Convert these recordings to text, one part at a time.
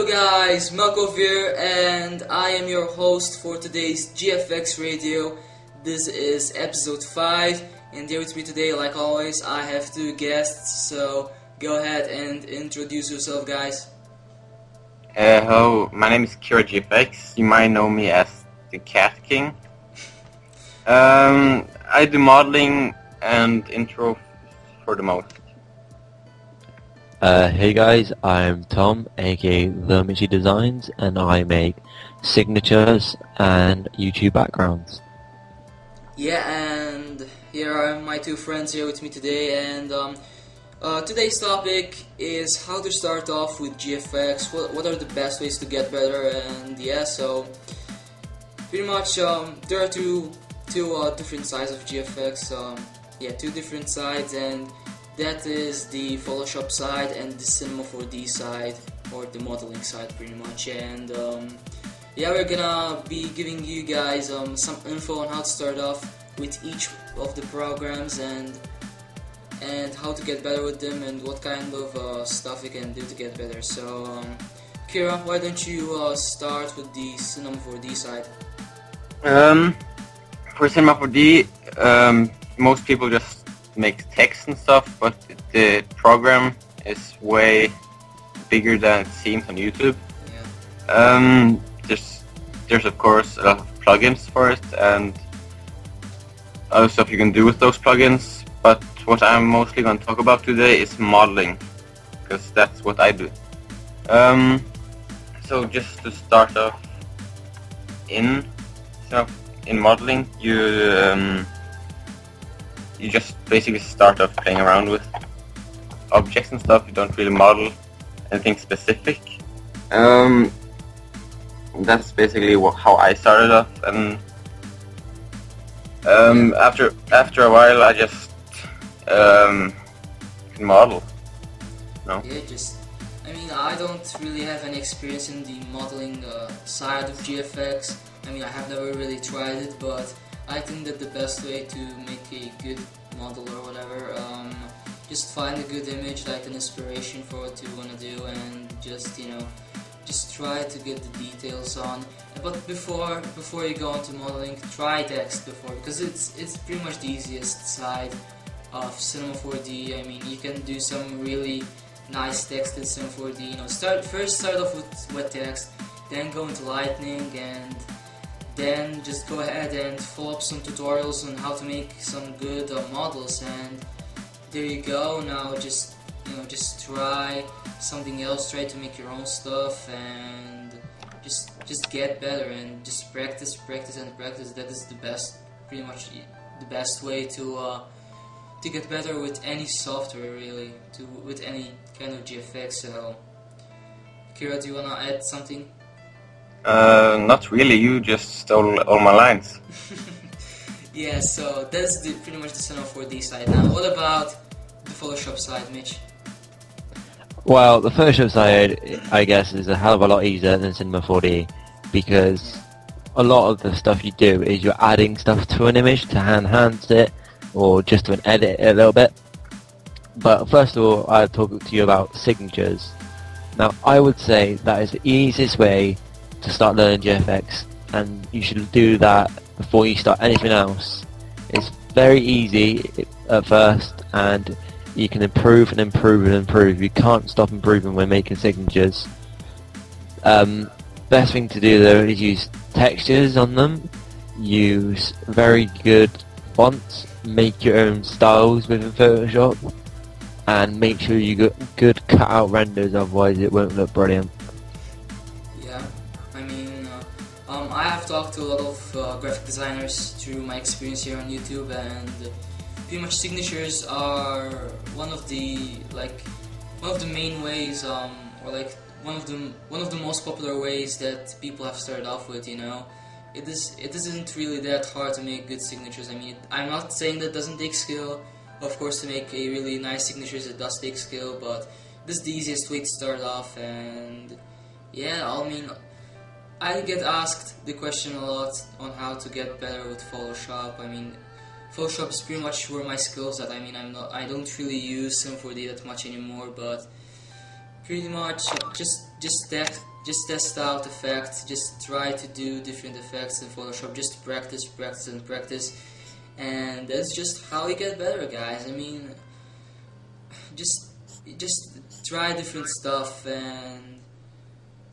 guys, Malkov here, and I am your host for today's GFX radio. This is episode 5, and here with me today, like always, I have two guests, so go ahead and introduce yourself, guys. Hello, my name is GFX. You might know me as the Cat King. I do modeling and intro for the most. Hey guys, I'm Tom, aka TheMitchyDesigns, and I make signatures and YouTube backgrounds. Yeah, and here are my two friends here with me today, and today's topic is how to start off with GFX, what are the best ways to get better, and yeah, so pretty much there are two different sides of GFX, two different sides, and that is the Photoshop side and the Cinema 4D side, or the modeling side pretty much. And yeah, we're gonna be giving you guys some info on how to start off with each of the programs and how to get better with them and what kind of stuff you can do to get better. So Kira, why don't you start with the Cinema 4D side? For Cinema 4D, most people just make text and stuff, but the program is way bigger than it seems on YouTube. Yeah. There's of course a lot of plugins for it and other stuff you can do with those plugins, but what I'm mostly going to talk about today is modeling, because that's what I do. So just to start off in modeling, you just basically start off playing around with objects and stuff. You don't really model anything specific. That's basically how I started off, and after a while I just can model. No? Yeah, I don't really have any experience in the modeling side of GFX. I have never really tried it, but I think that the best way to make a good model or whatever, just find a good image, like an inspiration for what you want to do, and just try to get the details on. But before you go into modeling, try text before, because it's pretty much the easiest side of Cinema 4D. You can do some really nice text in Cinema 4D. Start off with wet text, then go into lightning, and then just go ahead and follow up some tutorials on how to make some good models, and there you go. Now just try something else, try to make your own stuff, and just get better, and just practice and practice. That is pretty much the best way to get better with any software, really, with any kind of GFX. So Kira, do you wanna add something? Not really, you just stole all my lines. Yeah, so that's pretty much the Cinema 4D side. Now, what about the Photoshop side, Mitch? Well, the Photoshop side, I guess, is a hell of a lot easier than Cinema 4D, because a lot of the stuff you do is you're adding stuff to an image to enhance it, or just to edit it a little bit. But first of all, I'll talk to you about signatures. Now, I would say that is the easiest way to start learning GFX, and you should do that before you start anything else. It's very easy at first, and you can improve and improve and improve. You can't stop improving when making signatures. Best thing to do though is use textures on them, use very good fonts, make your own styles within Photoshop, and make sure you get good cut-out renders, otherwise it won't look brilliant. I have talked to a lot of graphic designers through my experience here on YouTube, and pretty much signatures are one of the main ways, or one of the most popular ways that people have started off with. It isn't really that hard to make good signatures. I'm not saying that doesn't take skill. Of course, to make a really nice signatures, it does take skill, but this is the easiest way to start off. And yeah, I get asked the question a lot on how to get better with Photoshop. Photoshop is pretty much where my skills at. I don't really use Cinema 4D that much anymore, but pretty much just just test out effects, just try to do different effects in Photoshop, just practice, practice, and practice, and that's just how you get better, guys. I mean, just try different stuff, and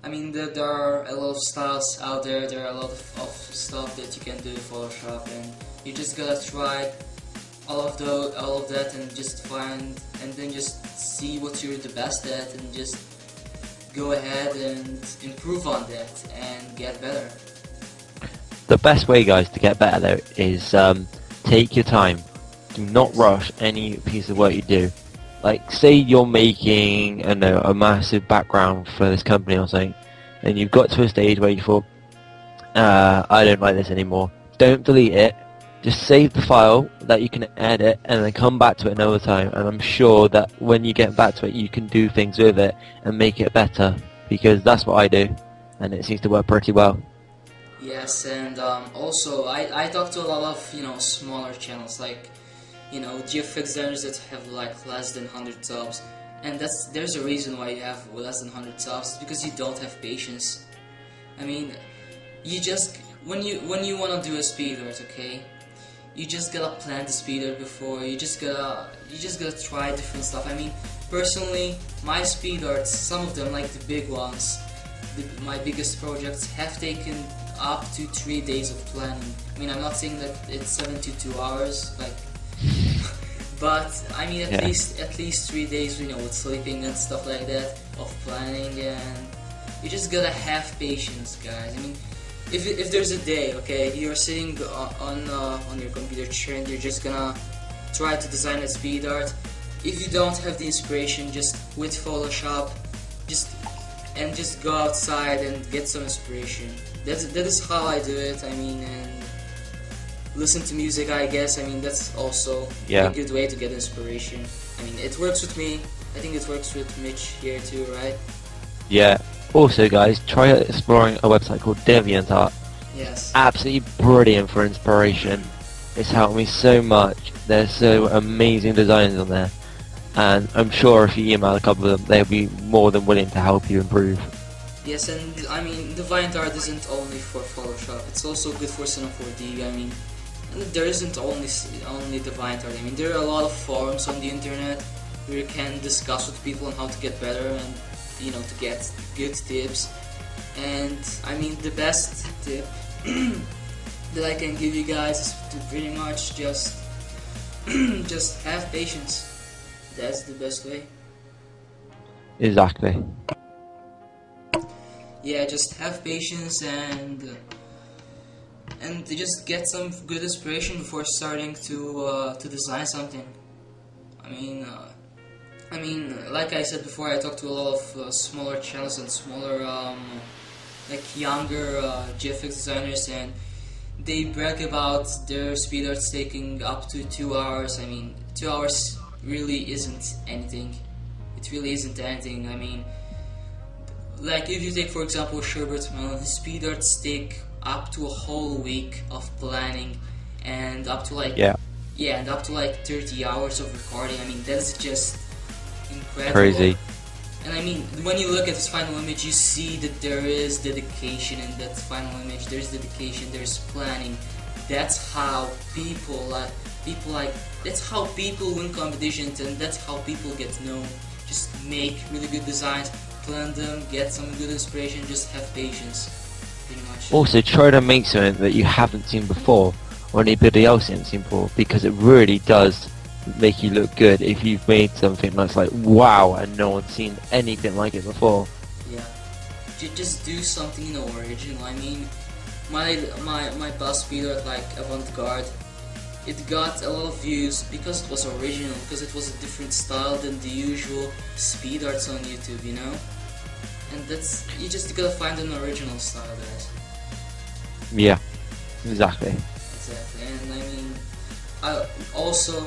I mean, there are a lot of styles out there, there are a lot of stuff that you can do in Photoshop, and you just gotta try all of that, and just find, and then just see what you're the best at, and just go ahead and improve on that and get better. The best way, guys, to get better though is take your time. Do not rush any piece of work you do. Like, say you're making a massive background for this company or something, and you've got to a stage where you thought, I don't like this anymore. Don't delete it. Just save the file that you can edit, and then come back to it another time. And I'm sure that when you get back to it, you can do things with it and make it better. Because that's what I do, and it seems to work pretty well. Yes, and also I talk to a lot of smaller channels, like GFX designers that have like less than 100 subs, and there's a reason why you have less than 100 subs. It's because you don't have patience. I mean, you just when you want to do a speed art, okay, you just gotta plan the speed art before. You just gotta try different stuff. I mean, personally, my speed arts, some of them, like the big ones, my biggest projects, have taken up to 3 days of planning. I mean, I'm not saying that it's 72 hours, like, but I mean at least 3 days, with sleeping and stuff like that, of planning, and you just gotta have patience, guys. I mean, if there's a day, okay, you're sitting on your computer chair and you're just gonna try to design a speed art. If you don't have the inspiration, just with Photoshop, just go outside and get some inspiration. That is how I do it. I mean, and listen to music, I guess. I mean, that's also a good way to get inspiration. I mean, it works with me. I think it works with Mitch here too, right? Yeah. Also, guys, try exploring a website called DeviantArt. Yes. Absolutely brilliant for inspiration. It's helped me so much. There's so amazing designs on there, and I'm sure if you email a couple of them, they'll be more than willing to help you improve. Yes, and I mean, DeviantArt isn't only for Photoshop. It's also good for Cinema 4D. I mean, there isn't only DeviantArt. I mean, there are a lot of forums on the internet where you can discuss with people on how to get better and to get good tips. And I mean, the best tip that I can give you guys is to pretty much just have patience. That's the best way. Exactly. Yeah, just have patience and just get some good inspiration before starting to design something. I mean, like I said before, I talked to a lot of smaller channels and smaller, like younger GFX designers, and they brag about their speed arts taking up to 2 hours. I mean, 2 hours really isn't anything. It really isn't anything. I mean, like if you take for example Sherbert Melon, his speed arts take up to a whole week of planning, and up to like and up to like 30 hours of recording. I mean, that's just incredible. Crazy. And I mean, when you look at this final image, you see that there is dedication in that final image. There's dedication, there's planning. That's how that's how people win competitions, and that's how people get known. Just make really good designs, plan them, get some good inspiration, just have patience, pretty much. Also, try to make something that you haven't seen before, or anybody else hasn't seen before, because it really does make you look good if you've made something that's like wow and no one's seen anything like it before. Yeah, just do something original. I mean, my past speed art, like Avant-Garde, it got a lot of views because it was original, because it was a different style than the usual speed arts on YouTube, and you just gotta find an original style, guys. Yeah, exactly. And I mean, I also,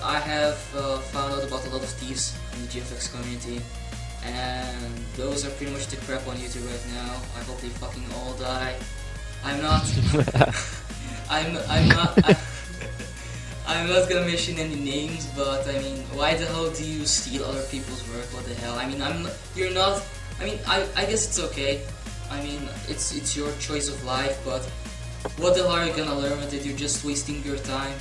I have found out about a lot of thieves in the GFX community, and those are pretty much the crap on YouTube right now. I hope they fucking all die. I'm not I'm not gonna mention any names, but I mean, why the hell do you steal other people's work? What the hell? I mean, you're not I mean, I guess it's okay. I mean, it's your choice of life, but what the hell are you gonna learn with it? You're just wasting your time.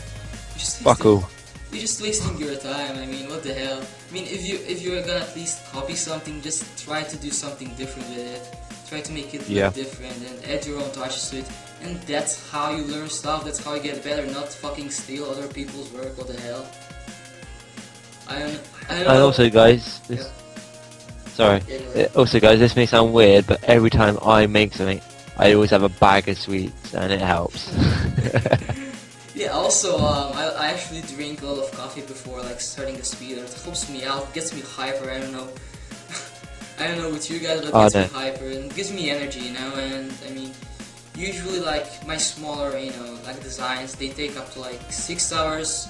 Fuck all. You're just wasting your time. I mean, what the hell? I mean, if you're gonna at least copy something, just try to do something different with it. Try to make it look different and add your own touches to it. And that's how you learn stuff. That's how you get better. Not fucking steal other people's work. What the hell? I don't know. And also, guys, this. Sorry. Also, guys, this may sound weird, but every time I make something, I always have a bag of sweets, and it helps. Yeah. Also, I actually drink a lot of coffee before like starting the speed. It helps me out, gets me hyper. I don't know. I don't know with you guys, but it gets me hyper and gives me energy, you know. And I mean, usually like my smaller, you know, like designs, they take up to like 6 hours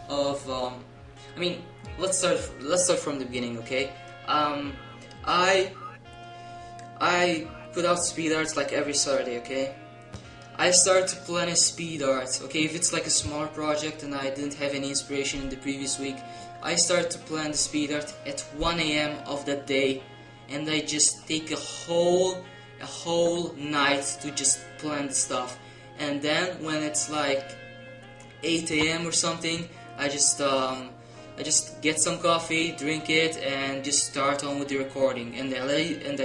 of. I mean, let's start from the beginning, okay? I put out speed arts like every Saturday, okay? I start to plan a speed art, okay? If it's like a smaller project and I didn't have any inspiration in the previous week, I start to plan the speed art at 1 AM of that day, and I just take a whole night to just plan the stuff. And then when it's like 8 AM or something, I just get some coffee, drink it, and just start on with the recording. And I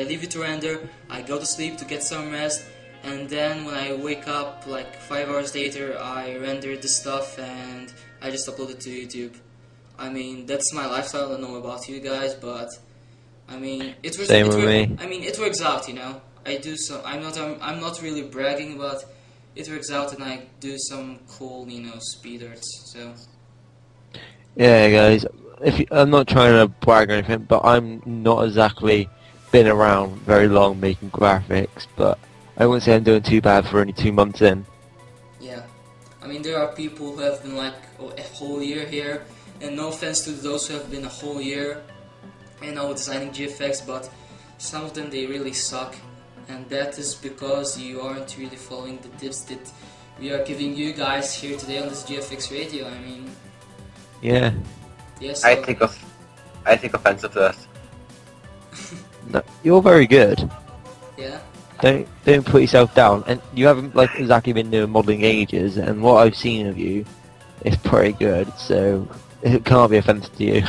leave it to render. I go to sleep to get some rest, and then when I wake up like 5 hours later, I render the stuff and I just upload it to YouTube. I mean, that's my lifestyle. I don't know about you guys, but I mean, it works. Same with me. I mean, it works out, you know. I do some. I'm not really bragging, but it works out, and I do some cool, you know, speed arts. So. Yeah, guys. I'm not trying to brag or anything, but I'm not exactly been around very long making graphics. But I wouldn't say I'm doing too bad for only 2 months in. Yeah, I mean, there are people who have been like a whole year here, and no offense to those who have been a whole year, you know, designing GFX, but some of them, they really suck, and that is because you aren't really following the tips that we are giving you guys here today on this GFX radio. I mean, yeah. Yes. I take offense to that. No, you're very good. Yeah. Don't put yourself down, and you haven't like exactly been doing modelling ages, and what I've seen of you is pretty good, so it can't be offensive to you.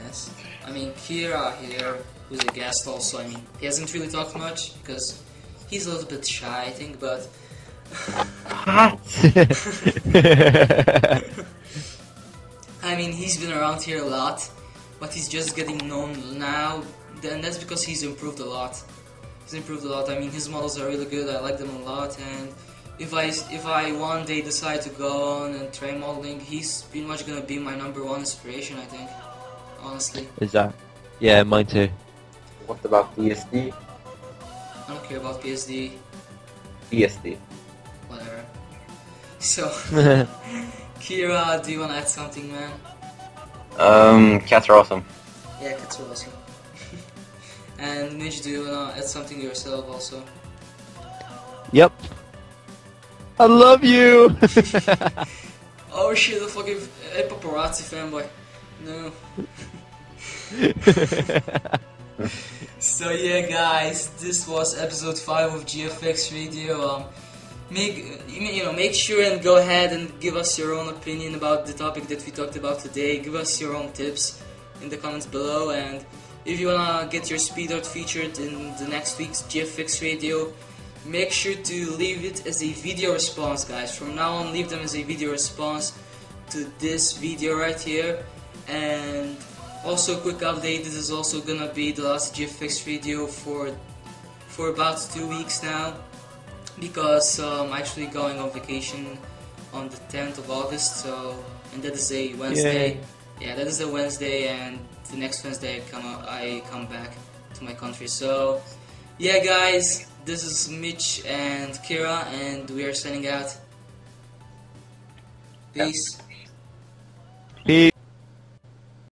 Yes. I mean, Kira here, who's a guest also, I mean, he hasn't really talked much because he's a little bit shy, I think, but I mean, he's been around here a lot, but he's just getting known now, and that's because he's improved a lot. He's improved a lot. I mean, his models are really good. I like them a lot, and if I one day decide to go on and try modeling, he's pretty much gonna be my #1 inspiration, I think. Honestly. Is that? Yeah, mine too. What about PSD? I don't care about PSD. PSD. Whatever. So, Kira, do you wanna add something, man? Cats are awesome. Yeah, cats are awesome. And Mitch, do you wanna add something yourself also? Yep. I love you! Oh shit, the fucking paparazzi fanboy. No. So yeah, guys, this was episode 5 of GFX Radio. Make sure and go ahead and give us your own opinion about the topic that we talked about today. Give us your own tips in the comments below, and if you wanna get your speed art featured in the next week's GFX Radio, make sure to leave it as a video response, guys. From now on, leave them as a video response to this video right here. And also, quick update, this is also gonna be the last GFX video for about 2 weeks now, because I'm actually going on vacation on the 10th of August, and that is a Wednesday. Yeah, that is a Wednesday, and the next Wednesday I come back to my country. So yeah, guys, this is Mitch and Kira, and we are signing out. Peace. Peace.